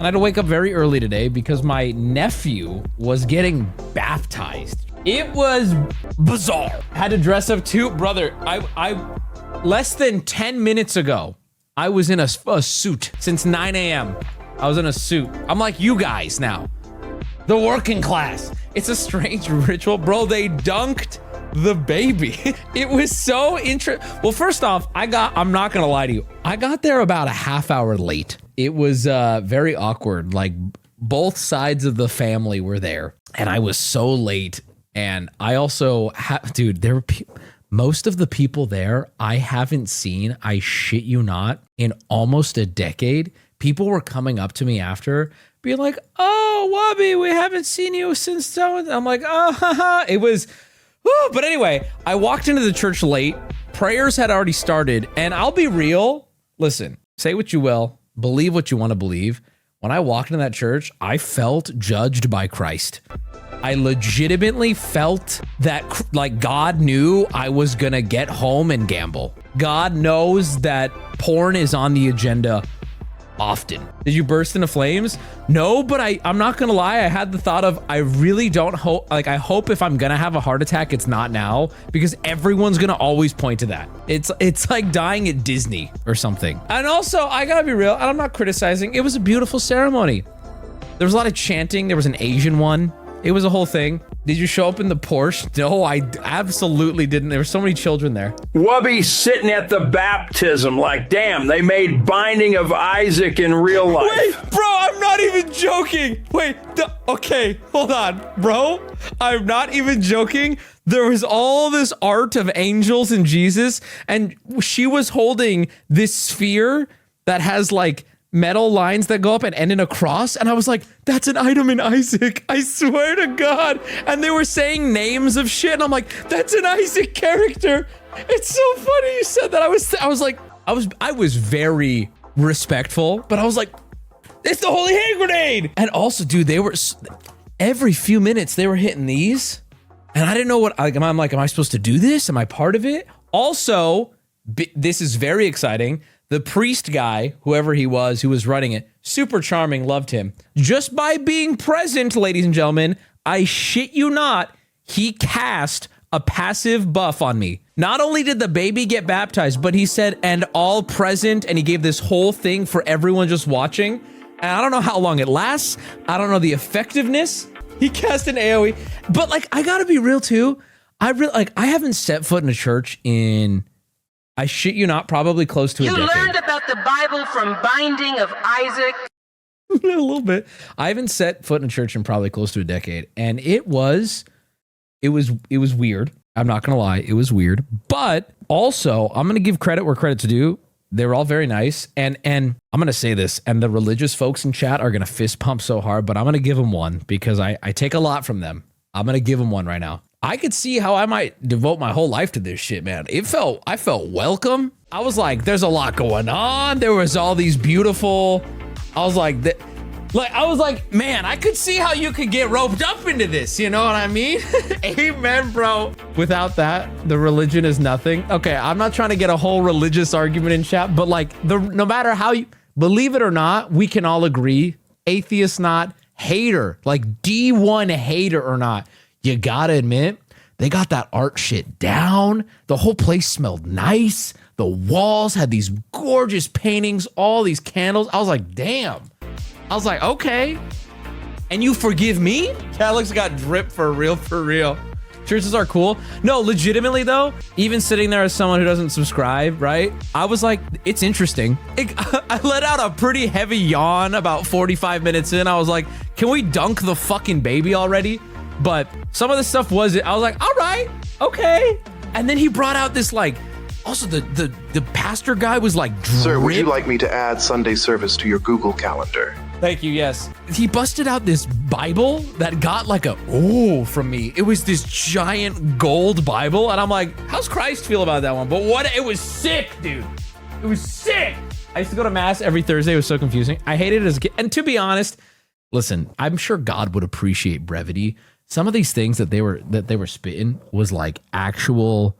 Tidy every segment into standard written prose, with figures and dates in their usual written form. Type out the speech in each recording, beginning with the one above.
And I had to wake up very early today because my nephew was getting baptized. It was bizarre. I had to dress up too. Brother, I less than 10 minutes ago, I was in a suit since 9 a.m. I was in a suit. I'm like you guys now. The working class. It's a strange ritual. Bro, they dunked the baby. It was so interesting. Well, first off, I'm not gonna lie to you. I got there about a half hour late. It was very awkward. Like both sides of the family were there and I was so late. And I also, dude, there were most of the people there I haven't seen, I shit you not, in almost a decade. People were coming up to me after being like, oh, Wubby, we haven't seen you since so. I'm like, oh, haha. It was, whew. But anyway, I walked into the church late. Prayers had already started. And I'll be real. Listen, say what you will. Believe what you want to believe. When I walked into that church, I felt judged by Christ. I legitimately felt that like God knew I was gonna get home and gamble. God knows that porn is on the agenda often. Did you burst into flames? No, but I'm not gonna lie. I had the thought of, I really don't hope, like I hope if I'm gonna have a heart attack, it's not now, because everyone's gonna always point to that. It's like dying at Disney or something. And also, I gotta be real, and I'm not criticizing, it was a beautiful ceremony. There was a lot of chanting. There was an Asian one. It was a whole thing. Did you show up in the Porsche? No, I absolutely didn't. There were so many children there. Wubby sitting at the baptism like, damn, they made Binding of Isaac in real life. Wait, bro, I'm not even joking. Wait, okay, hold on, bro. I'm not even joking. There was all this art of angels and Jesus, and she was holding this sphere that has like metal lines that go up and end in a cross, and I was like, that's an item in Isaac, I swear to God. And they were saying names of shit, and I'm like, that's an Isaac character. It's so funny you said that. I was very respectful, but I was like, it's the holy hand grenade. And also, dude, they were every few minutes they were hitting these, and I didn't know what. I'm like, am I supposed to do this? Am I part of it? Also, this is very exciting. The priest guy, whoever he was, who was running it, super charming, loved him. Just by being present, ladies and gentlemen, I shit you not, he cast a passive buff on me. Not only did the baby get baptized, but he said, and all present, and he gave this whole thing for everyone just watching. And I don't know how long it lasts. I don't know the effectiveness. He cast an AoE. But like, I gotta be real too. I haven't set foot in a church in, I shit you not, probably close to a decade. You learned about the Bible from Binding of Isaac. A little bit. I haven't set foot in a church in probably close to a decade, and it was weird. I'm not gonna lie, it was weird. But also, I'm gonna give credit where credit's due. They were all very nice, and I'm gonna say this, and the religious folks in chat are gonna fist pump so hard, but I'm gonna give them one because I take a lot from them. I'm gonna give them one right now. I could see how I might devote my whole life to this shit, man. I felt welcome. I was like, there's a lot going on. There was all these beautiful, I was like, man, I could see how you could get roped up into this. You know what I mean? Amen, bro. Without that, the religion is nothing. Okay, I'm not trying to get a whole religious argument in chat, but like, no matter how you believe it or not, we can all agree, atheist not, hater, like D1 hater or not, you gotta admit, they got that art shit down. The whole place smelled nice. The walls had these gorgeous paintings, all these candles. I was like, damn. I was like, okay. And you forgive me? Alex got drip for real, for real. Churches are cool. No, legitimately though, even sitting there as someone who doesn't subscribe, right? I was like, it's interesting. I let out a pretty heavy yawn about 45 minutes in. I was like, can we dunk the fucking baby already? But some of the stuff I was like, all right, okay. And then he brought out this like, also the pastor guy was like, drip. Sir, would you like me to add Sunday service to your Google Calendar? Thank you, yes. He busted out this Bible that got like a, ooh, from me. It was this giant gold Bible. And I'm like, how's Christ feel about that one? But it was sick, dude. It was sick. I used to go to mass every Thursday. It was so confusing. I hated it as a kid. And to be honest, listen, I'm sure God would appreciate brevity. Some of these things that they were spitting was like actual,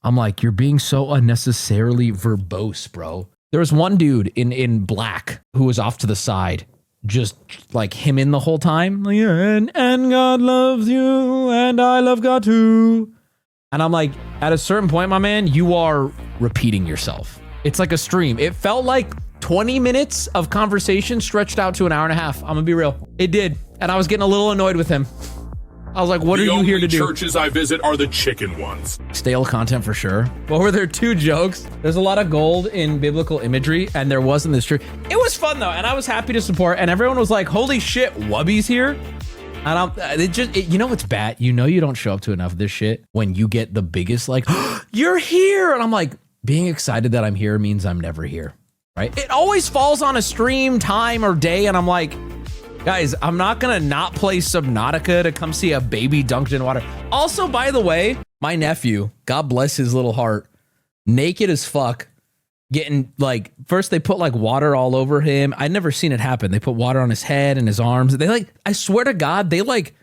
I'm like, you're being so unnecessarily verbose, bro. There was one dude in black who was off to the side, just like him in the whole time. Like, and God loves you and I love God too. And I'm like, at a certain point, my man, you are repeating yourself. It's like a stream. It felt like 20 minutes of conversation stretched out to an hour and a half. I'm gonna be real. It did. And I was getting a little annoyed with him. I was like, what are you here to do? The only churches I visit are the chicken ones. Stale content for sure. What were there 2 jokes? There's a lot of gold in biblical imagery, and there wasn't this true. It was fun though, and I was happy to support, and everyone was like, holy shit, Wubby's here. And you know what's bad? You know you don't show up to enough of this shit when you get the biggest like, you're here. And I'm like, being excited that I'm here means I'm never here, right? It always falls on a stream, time, or day, and I'm like, guys, I'm not gonna not play Subnautica to come see a baby dunked in water. Also, by the way, my nephew, God bless his little heart, naked as fuck, getting like, first they put like water all over him. I'd never seen it happen. They put water on his head and his arms. They like, I swear to God, they like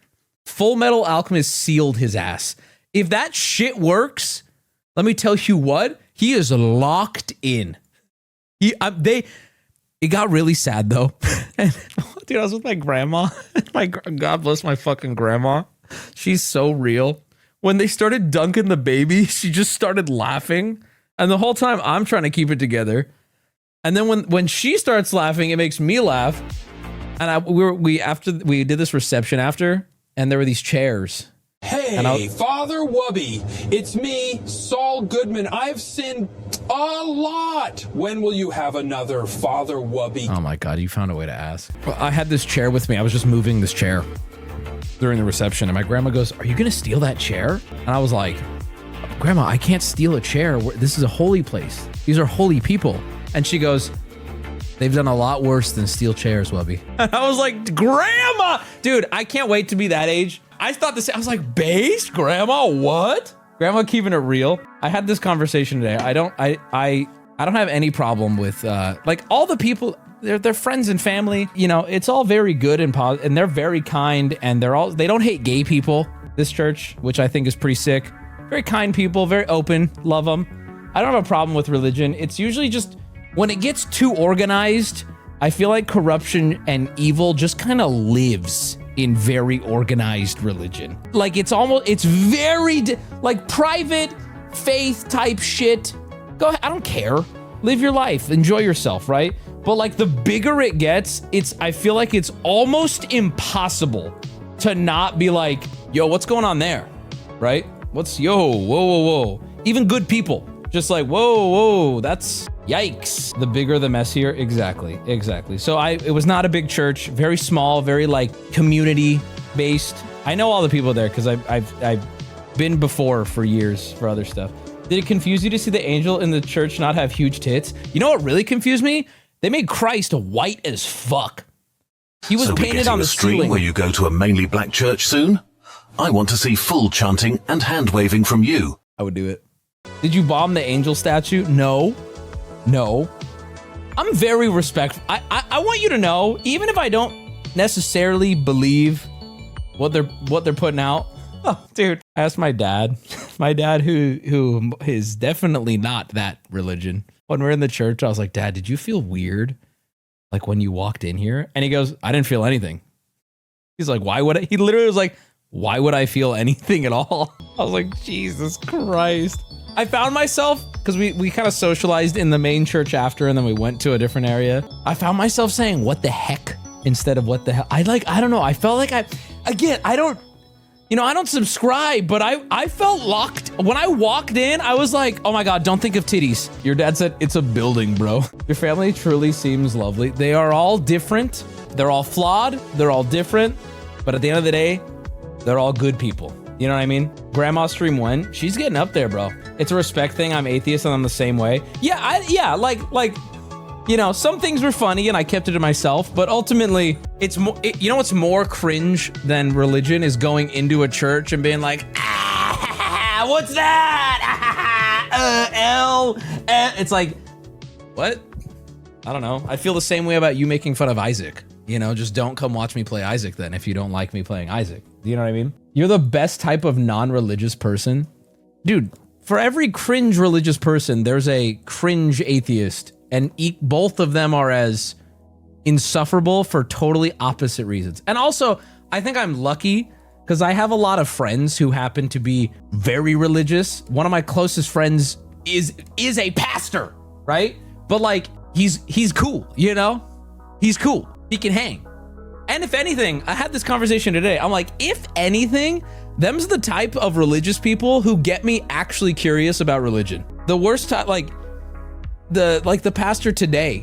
Full Metal Alchemist sealed his ass. If that shit works, let me tell you what, he is locked in. It got really sad though. And, dude, I was with my grandma. God bless my fucking grandma. She's so real. When they started dunking the baby, she just started laughing. And the whole time I'm trying to keep it together. And then when she starts laughing, it makes me laugh. And we did this reception after, and there were these chairs. Hey, Father Wubby, it's me, Saul Goodman. I've sinned a lot. When will you have another Father Wubby? Oh my God, you found a way to ask. Well, I had this chair with me. I was just moving this chair during the reception, and my grandma goes, "Are you gonna steal that chair?" And I was like, "Grandma, I can't steal a chair. This is a holy place. These are holy people." And she goes, "They've done a lot worse than steal chairs, Wubby." And I was like, "Grandma!" Dude, I can't wait to be that age. I thought this, I was like, "Base? Grandma, what?" Grandma keeping it real. I had this conversation today. I don't have any problem with like all the people, they're friends and family. You know, it's all very good and positive, and they're very kind, and they don't hate gay people, this church, which I think is pretty sick. Very kind people, very open, love them. I don't have a problem with religion. It's usually just when it gets too organized, I feel like corruption and evil just kind of lives in very organized religion. Like it's very like private faith type shit. Go ahead, I don't care. Live your life, enjoy yourself, right? But like the bigger it gets, I feel like it's almost impossible to not be like, yo, what's going on there? Right? Whoa. Even good people, just like, whoa, that's yikes. The bigger the messier. Exactly. So it was not a big church, very small, very like community based. I know all the people there because I've been before for years for other stuff. Did it confuse you to see the angel in the church not have huge tits? You know what really confused me? They made Christ white as fuck. He was painted on the ceiling. Where you go to a mainly black church soon? I want to see full chanting and hand waving from you. I would do it. Did you bomb the angel statue? No. I'm very respectful. I want you to know, even if I don't necessarily believe what they're putting out. Oh, dude. I asked my dad. My dad, who is definitely not that religion. When we're in the church, I was like, "Dad, did you feel weird? Like when you walked in here?" And he goes, "I didn't feel anything." He's like, "Why would I?" He literally was like, "Why would I feel anything at all?" I was like, Jesus Christ. I found myself, because we kind of socialized in the main church after, and then we went to a different area. I found myself saying, "What the heck?" instead of "What the hell." I don't know. I felt like I don't subscribe, but I felt locked. When I walked in, I was like, "Oh my God, don't think of titties." Your dad said, "It's a building, bro." Your family truly seems lovely. They are all different. They're all flawed. They're all different. But at the end of the day, they're all good people. You know what I mean? Grandma stream when? She's getting up there, bro. It's a respect thing. I'm atheist and I'm the same way. Some things were funny and I kept it to myself, but ultimately it's more, what's more cringe than religion is going into a church and being like, what's that? It's like, what? I don't know. I feel the same way about you making fun of Isaac. Just don't come watch me play Isaac then if you don't like me playing Isaac. Do you know what I mean? You're the best type of non-religious person. Dude, for every cringe religious person, there's a cringe atheist. And both of them are as insufferable for totally opposite reasons. And also, I think I'm lucky because I have a lot of friends who happen to be very religious. One of my closest friends is a pastor, right? But like, he's cool, you know? He's cool. He can hang. And if anything, I had this conversation today. I'm like, if anything, them's the type of religious people who get me actually curious about religion. The worst time, like the pastor today,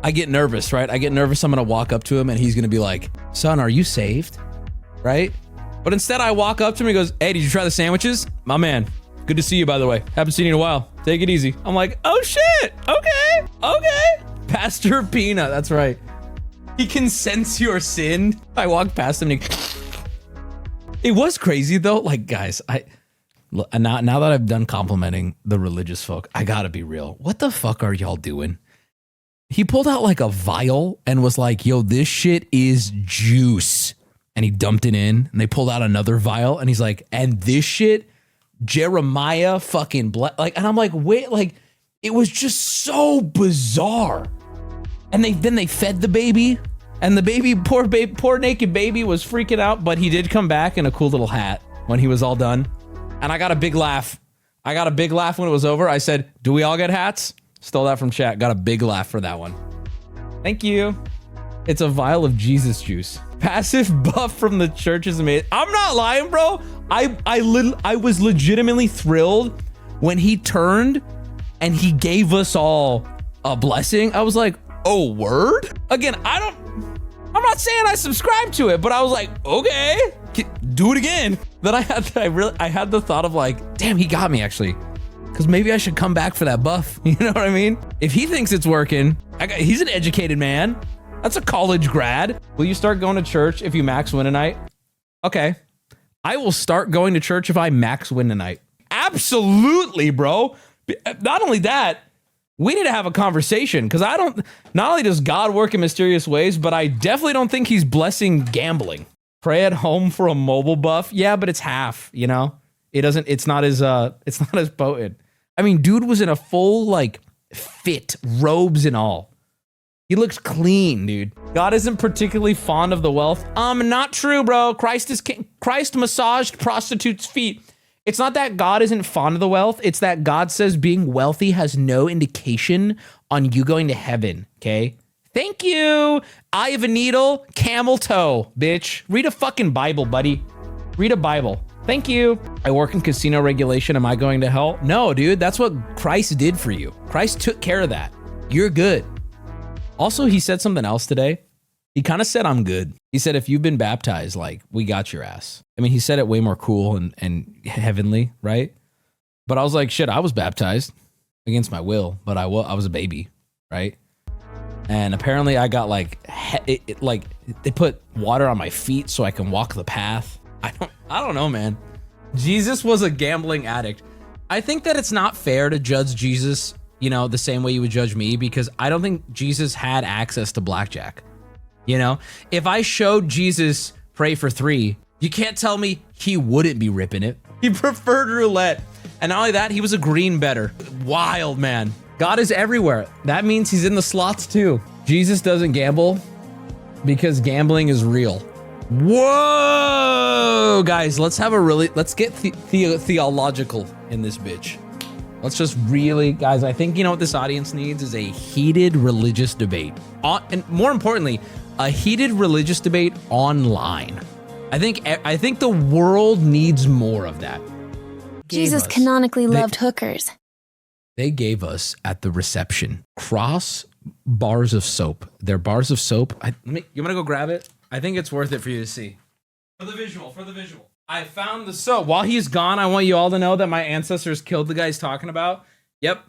I get nervous, right? I get nervous. I'm going to walk up to him and he's going to be like, son, are you saved? Right? But instead I walk up to him and he goes, hey, did you try the sandwiches? My man, good to see you, by the way. Haven't seen you in a while. Take it easy. I'm like, oh shit. Okay. Pastor Peanut. That's right. He can sense your sin. I walked past him and it was crazy though. Like, guys, now that I've done complimenting the religious folk, I gotta be real. What the fuck are y'all doing? He pulled out like a vial and was like, yo, this shit is juice. And he dumped it in and they pulled out another vial and he's like, and this shit, Jeremiah fucking like, and I'm like, wait, like, it was just so bizarre. And then they fed the baby and the baby, poor naked baby was freaking out, but he did come back in a cool little hat when he was all done. And I got a big laugh. When it was over. I said, do we all get hats? Stole that from chat. Got a big laugh for that one. Thank you. It's a vial of Jesus juice. Passive buff from the church is amazing. I'm not lying, bro. I was legitimately thrilled when he turned and he gave us all a blessing. I was like, oh, word? Again, I'm not saying I subscribe to it, but I was like, okay, do it again. Then I had the thought of like, damn, he got me actually. Because maybe I should come back for that buff. You know what I mean? If he thinks it's working, he's an educated man. That's a college grad. Will you start going to church if you max win tonight? Okay. I will start going to church if I max win tonight. Absolutely, bro. Not only that, we need to have a conversation because not only does God work in mysterious ways, but I definitely don't think he's blessing gambling. Pray at home for a mobile buff. Yeah, but it's half, you know? It's not as potent. I mean, dude was in a full like fit, robes and all. He looks clean, dude. God isn't particularly fond of the wealth. Not true, bro. Christ is king. Christ massaged prostitutes' feet. It's not that God isn't fond of the wealth. It's that God says being wealthy has no indication on you going to heaven, okay? Thank you. Eye of a needle, camel toe, bitch. Read a fucking Bible, buddy. Read a Bible. Thank you. I work in casino regulation. Am I going to hell? No, dude. That's what Christ did for you. Christ took care of that. You're good. Also, he said something else today. He kind of said, I'm good. He said, if you've been baptized, like, we got your ass. I mean, he said it way more cool and heavenly, right? But I was like, shit, I was baptized against my will, but I was a baby, right? And apparently I got like they put water on my feet so I can walk the path. I don't know, man. Jesus was a gambling addict. I think that it's not fair to judge Jesus, you know, the same way you would judge me, because I don't think Jesus had access to blackjack. You know, if I showed Jesus pray for 3, you can't tell me he wouldn't be ripping it. He preferred roulette. And not only that, he was a green bettor. Wild, man. God is everywhere. That means he's in the slots too. Jesus doesn't gamble because gambling is real. Whoa, guys, let's get theological in this bitch. Let's just really, guys, I think, you know what this audience needs is a heated religious debate. And more importantly, a heated religious debate online. I think the world needs more of that. Jesus canonically loved hookers. They gave us at the reception cross bars of soap. They're bars of soap. You want to go grab it? I think it's worth it for you to see. For the visual. I found the soap. While he's gone, I want you all to know that my ancestors killed the guy he's talking about. Yep.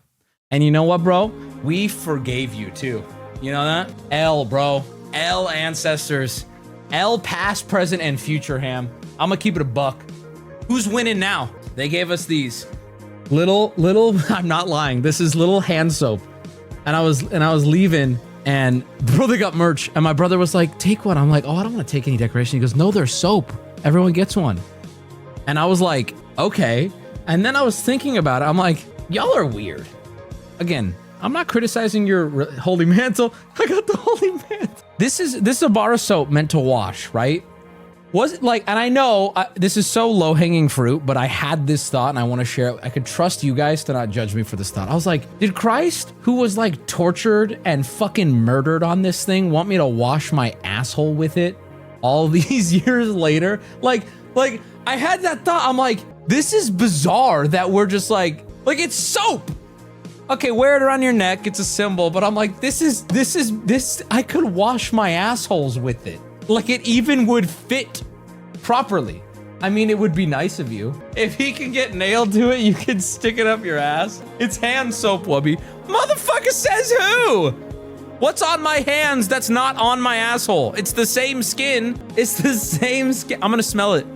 And you know what, bro? We forgave you too. You know that? L, bro. L ancestors. L past, present, and future, ham. I'm gonna keep it a buck. Who's winning now? They gave us these. Little, I'm not lying. This is little hand soap. And I was leaving, and brother got merch, and my brother was like, take one. I'm like, oh, I don't want to take any decoration. He goes, no, they're soap. Everyone gets one. And I was like, okay. And then I was thinking about it. I'm like, y'all are weird. Again, I'm not criticizing your holy mantle. I got the holy mantle. This is a bar of soap meant to wash, right? Was it like, and I know this is so low hanging fruit, but I had this thought and I want to share it. I could trust you guys to not judge me for this thought. I was like, did Christ, who was like tortured and fucking murdered on this thing, want me to wash my asshole with it all these years later? Like I had that thought. I'm like, this is bizarre that we're just like it's soap. Okay, wear it around your neck. It's a symbol, but I'm like, this, I could wash my assholes with it. Like it even would fit properly. I mean, it would be nice of you. If he can get nailed to it, you can stick it up your ass. It's hand soap, Wubby. Motherfucker says who? What's on my hands that's not on my asshole? It's the same skin. It's the same skin. I'm gonna smell it.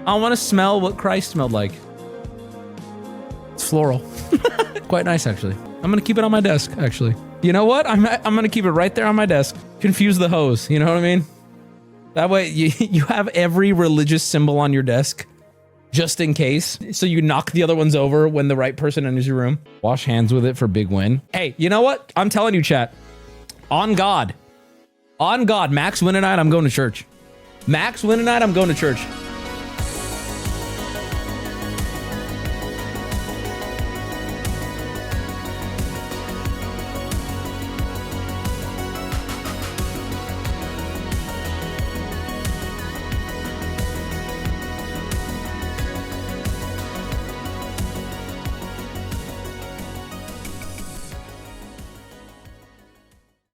I wanna smell what Christ smelled like. It's floral. Quite nice, actually. I'm gonna keep it on my desk, actually. You know what? I'm gonna keep it right there on my desk. Confuse the hose, you know what I mean? That way you have every religious symbol on your desk, just in case. So you knock the other ones over when the right person enters your room. Wash hands with it for big win. Hey, you know what? I'm telling you, chat. On God, Max win tonight, I'm going to church. Max win tonight, I'm going to church.